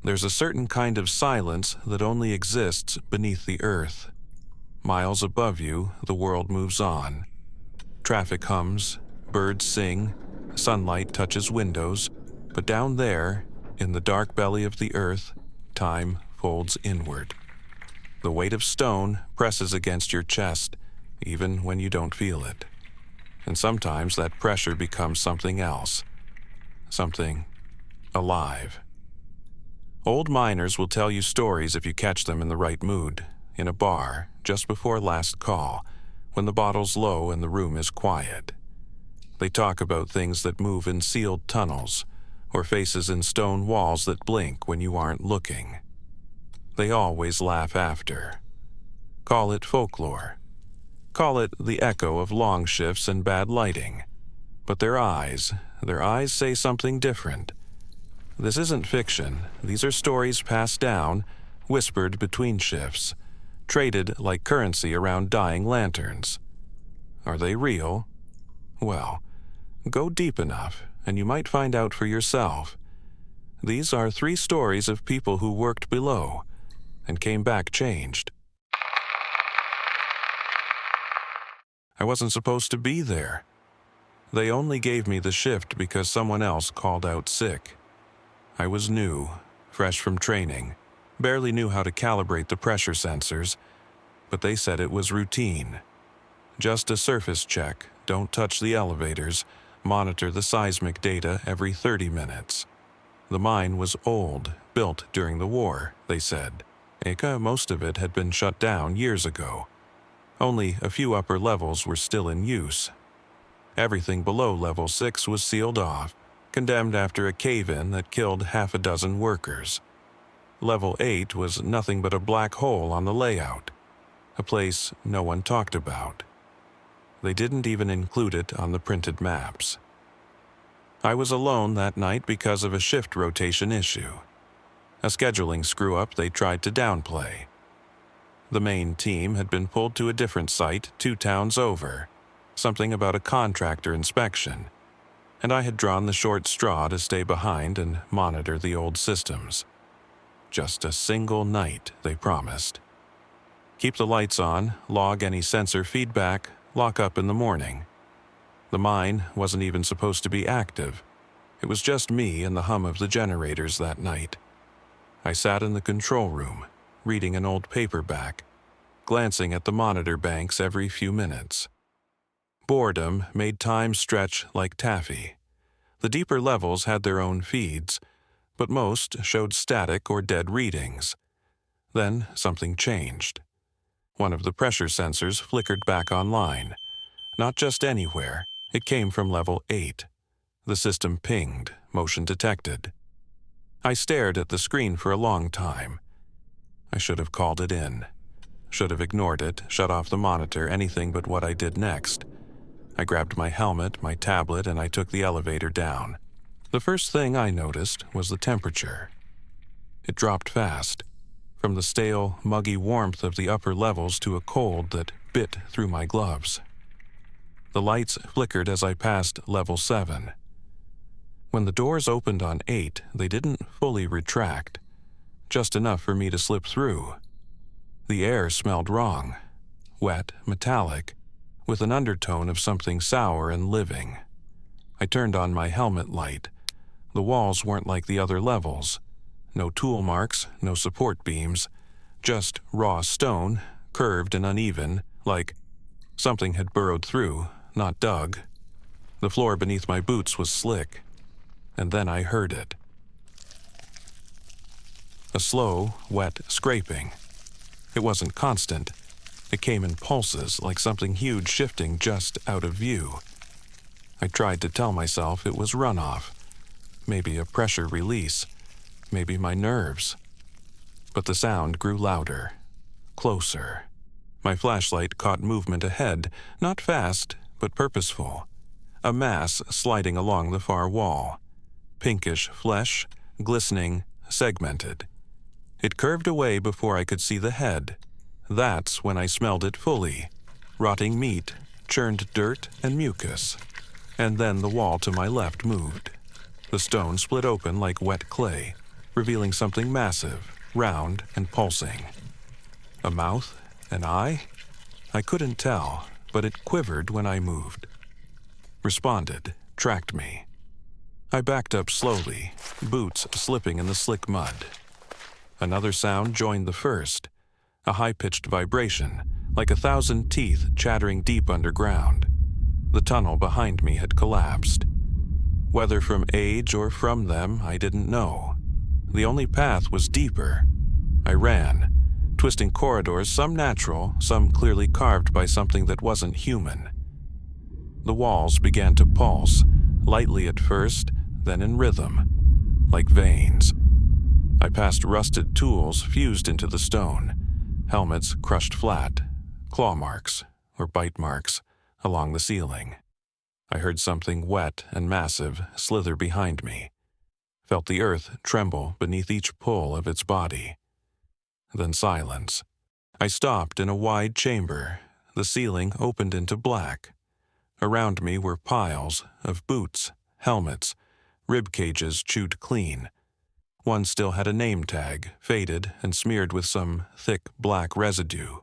There's a certain kind of silence that only exists beneath the earth. Miles above you, the world moves on. Traffic hums, birds sing, sunlight touches windows, but down there, in the dark belly of the earth, time folds inward. The weight of stone presses against your chest, even when you don't feel it. And sometimes that pressure becomes something else, something alive. Old miners will tell you stories if you catch them in the right mood, in a bar, just before last call, when the bottle's low and the room is quiet. They talk about things that move in sealed tunnels, or faces in stone walls that blink when you aren't looking. They always laugh after. Call it folklore. Call it the echo of long shifts and bad lighting. But their eyes say something different. This isn't fiction. These are stories passed down, whispered between shifts, traded like currency around dying lanterns. Are they real? Well, go deep enough, and you might find out for yourself. These are 3 stories of people who worked below and came back changed. I wasn't supposed to be there. They only gave me the shift because someone else called out sick. I was new, fresh from training, barely knew how to calibrate the pressure sensors, but they said it was routine. Just a surface check, don't touch the elevators, monitor the seismic data every 30 minutes. The mine was old, built during the war, they said. Most of it had been shut down years ago. Only a few upper levels were still in use. Everything below level 6 was sealed off, condemned after a cave-in that killed half a dozen workers. Level 8 was nothing but a black hole on the layout, a place no one talked about. They didn't even include it on the printed maps. I was alone that night because of a shift rotation issue. A scheduling screw-up they tried to downplay. The main team had been pulled to a different site 2 towns over, something about a contractor inspection, and I had drawn the short straw to stay behind and monitor the old systems. Just a single night, they promised. Keep the lights on, log any sensor feedback, lock up in the morning. The mine wasn't even supposed to be active. It was just me and the hum of the generators that night. I sat in the control room, reading an old paperback, glancing at the monitor banks every few minutes. Boredom made time stretch like taffy. The deeper levels had their own feeds, but most showed static or dead readings. Then something changed. One of the pressure sensors flickered back online. Not just anywhere, it came from level 8. The system pinged, motion detected. I stared at the screen for a long time. I should have called it in. Should have ignored it, shut off the monitor, anything but what I did next. I grabbed my helmet, my tablet, and I took the elevator down. The first thing I noticed was the temperature. It dropped fast, from the stale, muggy warmth of the upper levels to a cold that bit through my gloves. The lights flickered as I passed level 7. When the doors opened on 8, they didn't fully retract, just enough for me to slip through. The air smelled wrong, wet, metallic, with an undertone of something sour and living. I turned on my helmet light. The walls weren't like the other levels. No tool marks, no support beams, just raw stone, curved and uneven, like something had burrowed through, not dug. The floor beneath my boots was slick. And then I heard it. A slow, wet scraping. It wasn't constant. It came in pulses, like something huge shifting just out of view. I tried to tell myself it was runoff, maybe a pressure release, maybe my nerves. But the sound grew louder, closer. My flashlight caught movement ahead, not fast, but purposeful. A mass sliding along the far wall. Pinkish flesh, glistening, segmented. It curved away before I could see the head. That's when I smelled it fully. Rotting meat, churned dirt, and mucus. And then the wall to my left moved. The stone split open like wet clay. revealing something massive, round, and pulsing. A mouth? An eye? I couldn't tell, but it quivered when I moved. Responded, tracked me. I backed up slowly, boots slipping in the slick mud. Another sound joined the first, a high-pitched vibration, like 1,000 teeth chattering deep underground. The tunnel behind me had collapsed. Whether from age or from them, I didn't know. The only path was deeper. I ran, twisting corridors, some natural, some clearly carved by something that wasn't human. The walls began to pulse, lightly at first, then in rhythm, like veins. I passed rusted tools fused into the stone, helmets crushed flat, claw marks, or bite marks, along the ceiling. I heard something wet and massive slither behind me, felt the earth tremble beneath each pull of its body. Then silence. I stopped in a wide chamber. The ceiling opened into black. Around me were piles of boots, helmets, rib cages chewed clean. One still had a name tag, faded and smeared with some thick black residue.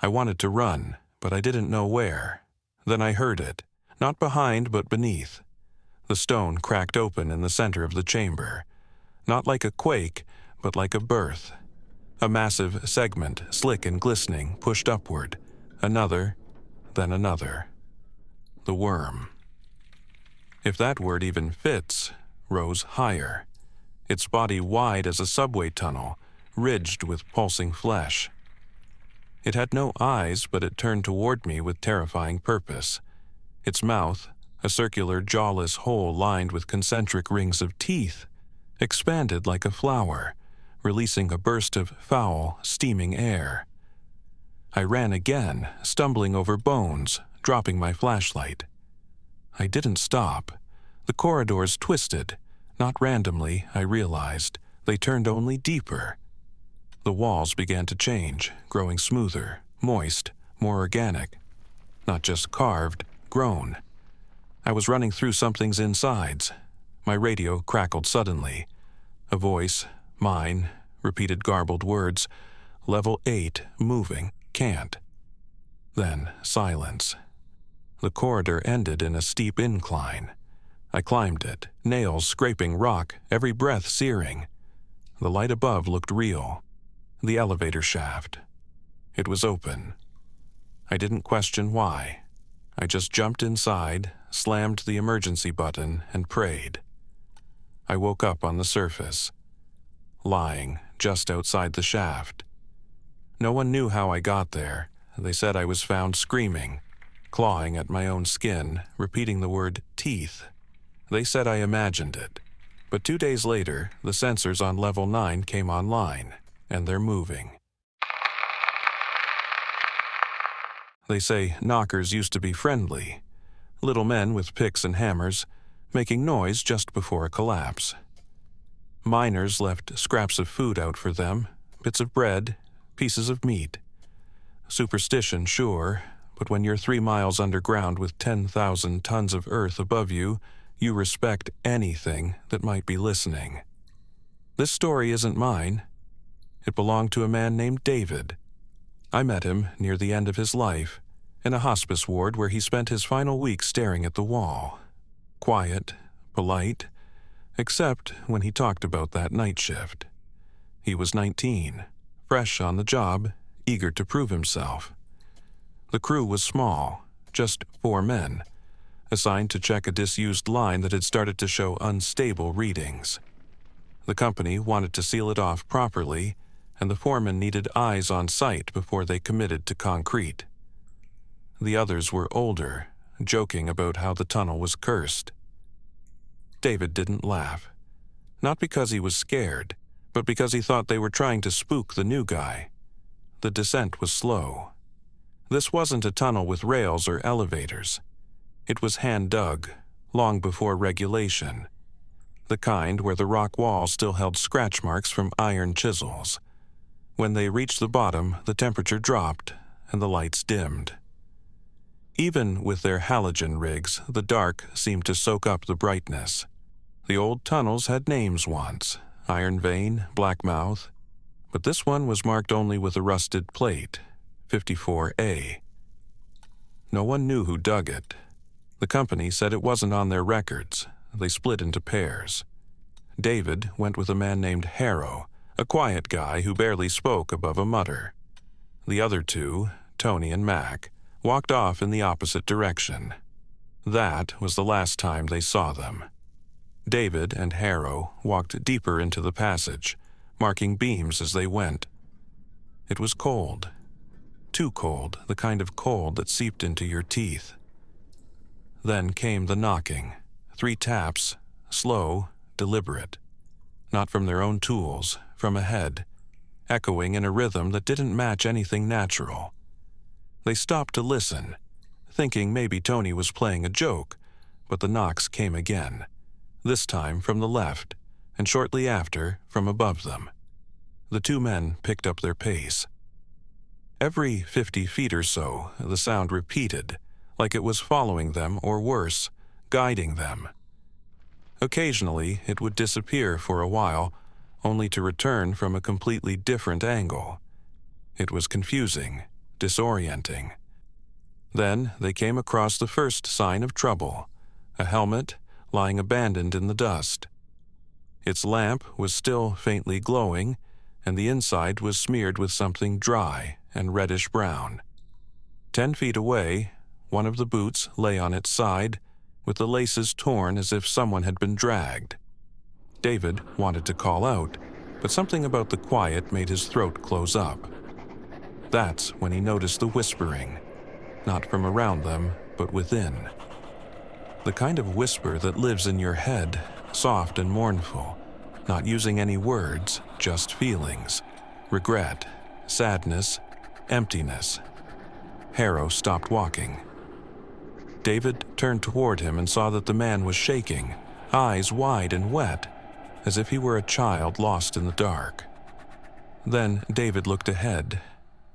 I wanted to run, but I didn't know where. Then I heard it, not behind but beneath. The stone cracked open in the center of the chamber, not like a quake, but like a birth. A massive segment, slick and glistening, pushed upward. Another, then another. The worm. If that word even fits, rose higher, its body wide as a subway tunnel, ridged with pulsing flesh. It had no eyes, but it turned toward me with terrifying purpose. Its mouth, a circular jawless hole lined with concentric rings of teeth, expanded like a flower, releasing a burst of foul, steaming air. I ran again, stumbling over bones, dropping my flashlight. I didn't stop. The corridors twisted. Not randomly, I realized. They turned only deeper. The walls began to change, growing smoother, moist, more organic. Not just carved, grown. I was running through something's insides. My radio crackled suddenly. A voice, mine, repeated garbled words. Level 8, moving, can't. Then silence. The corridor ended in a steep incline. I climbed it, nails scraping rock, every breath searing. The light above looked real. The elevator shaft. It was open. I didn't question why. I just jumped inside, slammed the emergency button, and prayed. I woke up on the surface, lying just outside the shaft. No one knew how I got there. They said I was found screaming, clawing at my own skin, repeating the word teeth. They said I imagined it. But 2 days later, the sensors on level 9 came online, and they're moving. They say knockers used to be friendly, little men with picks and hammers, making noise just before a collapse. Miners left scraps of food out for them, bits of bread, pieces of meat. Superstition, sure, but when you're 3 miles underground with 10,000 tons of earth above you, you respect anything that might be listening. This story isn't mine. It belonged to a man named David. I met him near the end of his life, in a hospice ward where he spent his final weeks staring at the wall. Quiet, polite, except when he talked about that night shift. He was 19, fresh on the job, eager to prove himself. The crew was small, just 4 men, assigned to check a disused line that had started to show unstable readings. The company wanted to seal it off properly, and the foreman needed eyes on site before they committed to concrete. The others were older, joking about how the tunnel was cursed. David didn't laugh. Not because he was scared, but because he thought they were trying to spook the new guy. The descent was slow. This wasn't a tunnel with rails or elevators. It was hand-dug, long before regulation. The kind where the rock wall still held scratch marks from iron chisels. When they reached the bottom, the temperature dropped and the lights dimmed. Even with their halogen rigs, the dark seemed to soak up the brightness. The old tunnels had names once, iron vein, black mouth, but this one was marked only with a rusted plate, 54A. No one knew who dug it. The company said it wasn't on their records. They split into pairs. David went with a man named Harrow, a quiet guy who barely spoke above a mutter. The other two, Tony and Mac, walked off in the opposite direction. That was the last time they saw them. David and Harrow walked deeper into the passage, marking beams as they went. It was cold. Too cold, the kind of cold that seeped into your teeth. Then came the knocking. 3 taps, slow, deliberate. Not from their own tools, from ahead, echoing in a rhythm that didn't match anything natural. They stopped to listen, thinking maybe Tony was playing a joke, but the knocks came again, this time from the left, and shortly after, from above them. The 2 men picked up their pace. Every 50 feet or so, the sound repeated, like it was following them or worse, guiding them. Occasionally, it would disappear for a while, only to return from a completely different angle. It was confusing, disorienting. Then they came across the first sign of trouble, a helmet lying abandoned in the dust. Its lamp was still faintly glowing, and the inside was smeared with something dry and reddish-brown. 10 feet away, one of the boots lay on its side, with the laces torn as if someone had been dragged. David wanted to call out, but something about the quiet made his throat close up. That's when he noticed the whispering, not from around them, but within. The kind of whisper that lives in your head, soft and mournful, not using any words, just feelings, regret, sadness, emptiness. Harrow stopped walking. David turned toward him and saw that the man was shaking, eyes wide and wet, as if he were a child lost in the dark. Then David looked ahead,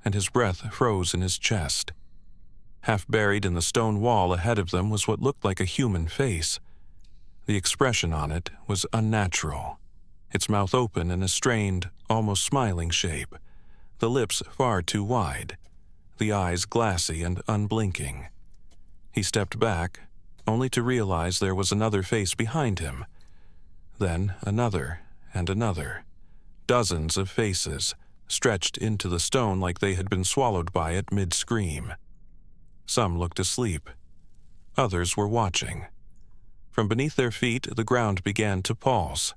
and his breath froze in his chest. Half buried in the stone wall ahead of them was what looked like a human face. The expression on it was unnatural, its mouth open in a strained, almost smiling shape, the lips far too wide, the eyes glassy and unblinking. He stepped back, only to realize there was another face behind him. Then another and another. Dozens of faces, stretched into the stone like they had been swallowed by it mid-scream. Some looked asleep. Others were watching. From beneath their feet, the ground began to pulse.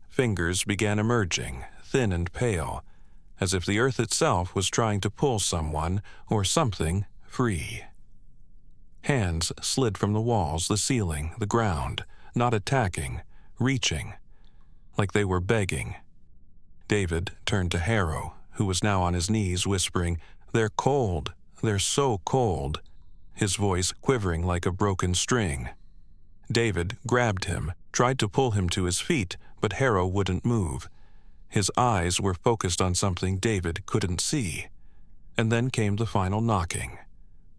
Fingers began emerging, thin and pale, as if the earth itself was trying to pull someone or something free. Hands slid from the walls, the ceiling, the ground, not attacking, reaching, like they were begging. David turned to Harrow, who was now on his knees, whispering, "They're cold. They're so cold," his voice quivering like a broken string. David grabbed him, tried to pull him to his feet, but Harrow wouldn't move. His eyes were focused on something David couldn't see. And then came the final knocking.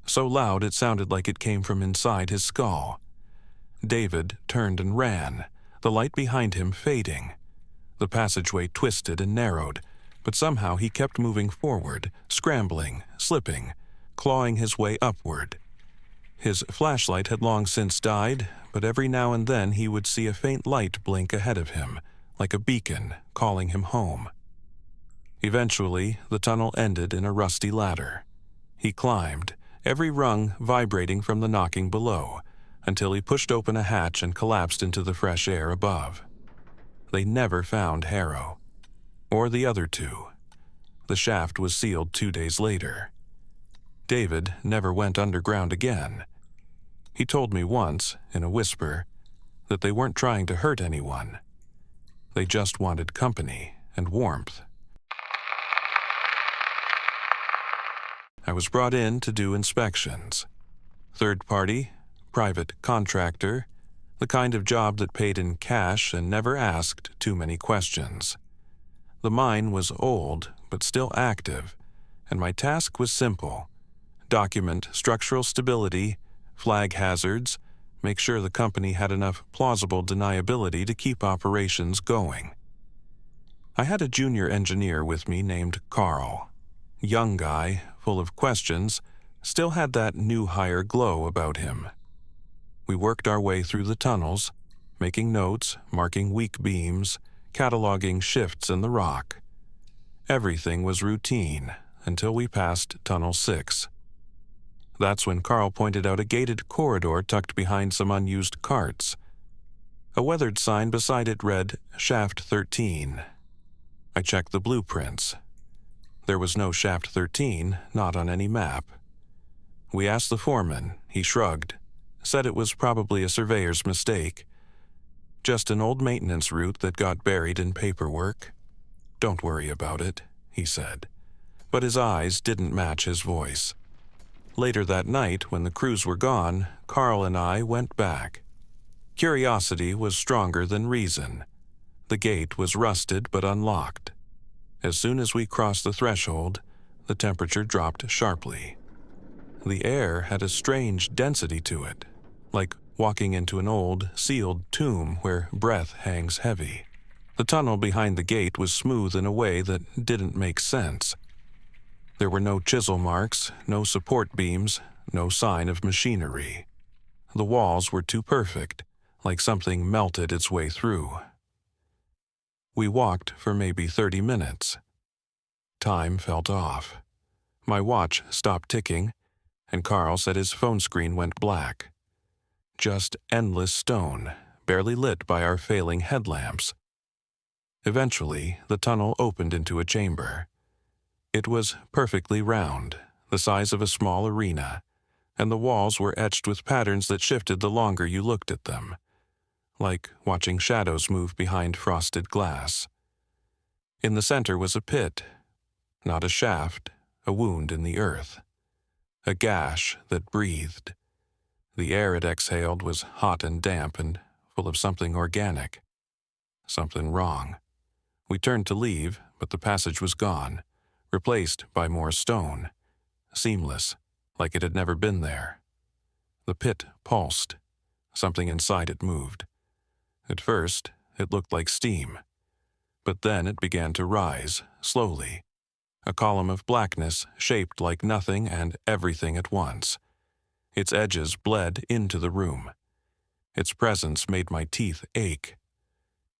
So loud it sounded like it came from inside his skull. David turned and ran, the light behind him fading. The passageway twisted and narrowed, but somehow he kept moving forward, scrambling, slipping, clawing his way upward. His flashlight had long since died, but every now and then he would see a faint light blink ahead of him, like a beacon calling him home. Eventually, the tunnel ended in a rusty ladder. He climbed, every rung vibrating from the knocking below, until he pushed open a hatch and collapsed into the fresh air above. They never found Harrow, or the other two. The shaft was sealed 2 days later. David never went underground again. He told me once, in a whisper, that they weren't trying to hurt anyone. They just wanted company and warmth. I was brought in to do inspections. Third party, private contractor, the kind of job that paid in cash and never asked too many questions. The mine was old, but still active, and my task was simple. Document structural stability, flag hazards, make sure the company had enough plausible deniability to keep operations going. I had a junior engineer with me named Carl. Young guy, full of questions, still had that new hire glow about him. We worked our way through the tunnels, making notes, marking weak beams, cataloging shifts in the rock. Everything was routine until we passed Tunnel 6. That's when Carl pointed out a gated corridor tucked behind some unused carts. A weathered sign beside it read, Shaft 13. I checked the blueprints. There was no Shaft 13, not on any map. We asked the foreman. He shrugged, said it was probably a surveyor's mistake. Just an old maintenance route that got buried in paperwork. Don't worry about it, he said. But his eyes didn't match his voice. Later that night, when the crews were gone, Carl and I went back. Curiosity was stronger than reason. The gate was rusted but unlocked. As soon as we crossed the threshold, the temperature dropped sharply. The air had a strange density to it, like walking into an old, sealed tomb where breath hangs heavy. The tunnel behind the gate was smooth in a way that didn't make sense. There were no chisel marks, no support beams, no sign of machinery. The walls were too perfect, like something melted its way through. We walked for maybe 30 minutes. Time felt off. My watch stopped ticking, and Carl said his phone screen went black. Just endless stone, barely lit by our failing headlamps. Eventually, the tunnel opened into a chamber. It was perfectly round, the size of a small arena, and the walls were etched with patterns that shifted the longer you looked at them, like watching shadows move behind frosted glass. In the center was a pit, not a shaft, a wound in the earth, a gash that breathed. The air it exhaled was hot and damp and full of something organic. Something wrong. We turned to leave, but the passage was gone, replaced by more stone, seamless, like it had never been there. The pit pulsed. Something inside it moved. At first, it looked like steam, but then it began to rise, slowly. A column of blackness shaped like nothing and everything at once. Its edges bled into the room. Its presence made my teeth ache.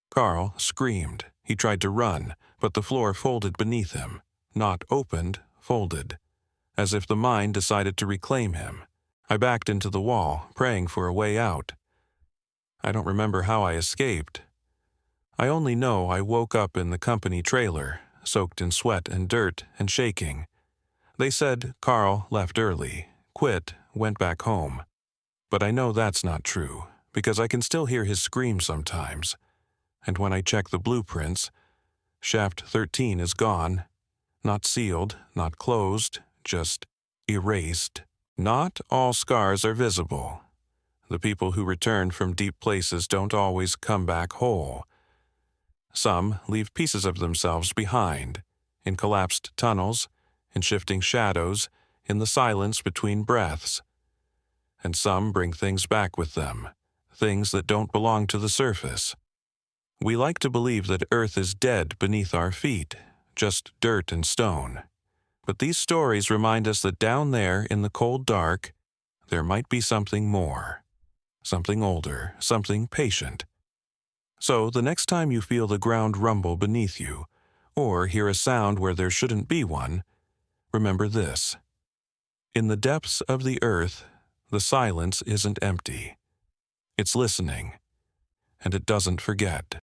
Carl screamed. He tried to run, but the floor folded beneath him. Not opened, folded, as if the mind decided to reclaim him. I backed into the wall, praying for a way out. I don't remember how I escaped. I only know I woke up in the company trailer, soaked in sweat and dirt and shaking. They said Carl left early, quit, went back home. But I know that's not true, because I can still hear his scream sometimes. And when I check the blueprints, Shaft 13 is gone. Not sealed, not closed, just erased. Not all scars are visible. The people who return from deep places don't always come back whole. Some leave pieces of themselves behind, in collapsed tunnels, in shifting shadows, in the silence between breaths. And some bring things back with them, things that don't belong to the surface. We like to believe that Earth is dead beneath our feet, just dirt and stone. But these stories remind us that down there in the cold dark, there might be something more. Something older, something patient. So the next time you feel the ground rumble beneath you, or hear a sound where there shouldn't be one, remember this. In the depths of the earth, the silence isn't empty. It's listening, and it doesn't forget.